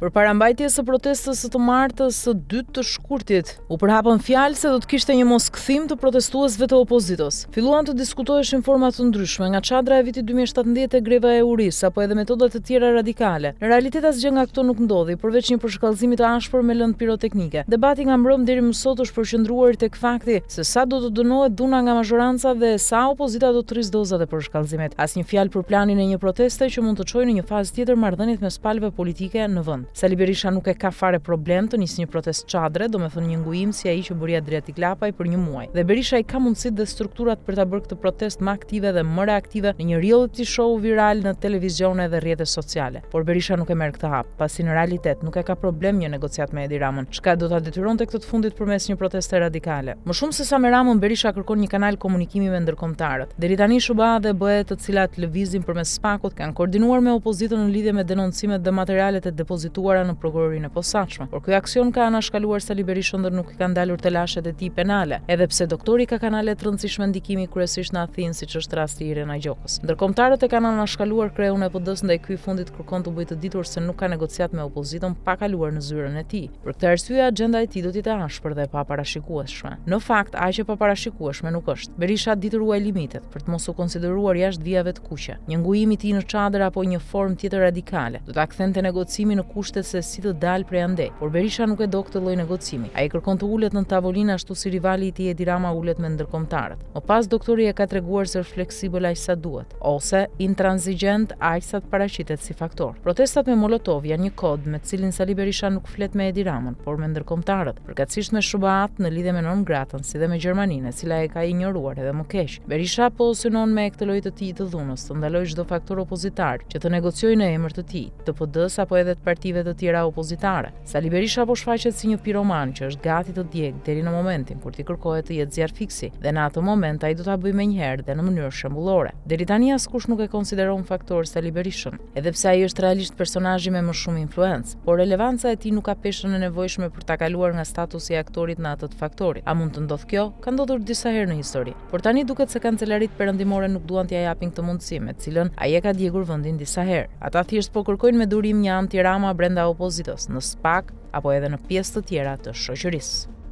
Për parambajtjes së protestës së të martës së 2 të shkurtit, u përhapën fjalë se do të kishte një moskthim të protestuesve të opozitës. Filluan të diskutoheshin forma të ndryshme, nga çadra e vitit 2017 e greva e uris, apo edhe metoda të tjera radikale. Në realitet asgjë nga këto nuk ndodhi, përveç një përshkallëzimi të ashpër me lëndë piroteknike. Debati nga mbrëm deri më sot është përqendruar tek fakti se sa do të dënohet dhuna nga mazhoranca dhe sa opozita do të rrisë dozat e përshkallëzimit. Asnjë fjalë për planin e një proteste që mund të çojë në një fazë tjetër marrëdhëniet mes palëve politike në vend. Sali Berisha nuk e ka fare problem të nisë një protestë çadre, domethënë një ngujim si ai që bëri Adriatik Lapaj për një muaj. Dhe Berisha i ka mundësitë dhe strukturat për ta bërë këtë protestë më aktive dhe më reaktive në një reality show viral në televizione dhe rrjete sociale. Por Berisha nuk e merr këtë hap, pasi në realitet nuk e ka problem një negociat me Edi Ramën, çka do ta detyronte këtë të fundit përmes një proteste radikale. Më shumë se sa me Ramën, Berisha kërkon një kanal komunikimi me ndërkombëtarët. Deri tani SBA dhe BE, të cilat lëvizin përmes SPAK-ut, kanë koordinuar me opozitën në lidhje me denoncimet dhe materialet e depozituara në prokurorinë e posaçme. Por ky aksion ka anashkaluar Sali Berishën ndër nuk i kanë dalur telashet e tij penale, edhe pse doktori ka kanale të rëndësishme ndikimi kryesisht në Athinë, siç është rasti i Irena Gjokës. Ndërkombëtarët e kanë anashkaluar kreun e PD-s ndaj ky fundit kërkon të bëjë të ditur se nuk ka negociat me opozitën pa kaluar në zyrën e tij. Për këtë arsye agjenda e tij do të jetë ashpër dhe pa parashikueshme. Në fakt, aq e pa parashikueshme nuk është. Berisha detyruai limitet për të mos u konsideruar jashtë vijave të kuqe. Një ngujim i tij në çadër apo një formë tjetër radikale do ta kthente negocimin në kushtet se si të dalë prej andej. Por Berisha nuk e do këtë lloj negocimi. Ai kërkon të ulet në tavolinë ashtu si rivali i tij Edi Rama ulet me ndërkombëtarët. Më pas doktori e ka treguar se është fleksibël aq sa duhet, ose intransigjent aq sa të paraqitet si faktor. Protestat me Molotov janë një kod me cilin Sali Berisha nuk flet me Edi Ramën, por me ndërkombëtarët, përkatësisht me SBA-t në lidhje me Norm Gratën, si dhe me Gjermaninë, e cila e ka injoruar edhe më keq. Berisha po synon me këtë lloj të tij të dhunës të ndalojë çdo faktor opozitar që të negociojë në emër të tij, të PD-s apo edhe të partive të tjera opozitare. Sali Berisha po shfaqet si një piroman që është gati të djegë deri në momentin kur t'i kërkohet të jetë zjarr fiksi, dhe në atë moment ai do ta bëjë menjëherë dhe në mënyrë shembullore. Deri tani askush nuk e konsideron faktor Sali Berishën, edhe pse ai është realisht personazhi me më shumë influencë, por relevanca e tij nuk ka peshën e nevojshme për ta kaluar nga statusi i aktorit në atë të faktorit. A mund të ndodhë kjo? Ka ndodhur disa herë në histori. Por tani duket se kancelarit perëndimore nuk duan t'ia japin këtë mundësi, me cilën ai e ka djegur vendin disa herë. Ata thjesht po kërkojnë me durim një anti-Rama brenda opozitës, në SPAK apo edhe në pjesë të tjera të shoqërisë.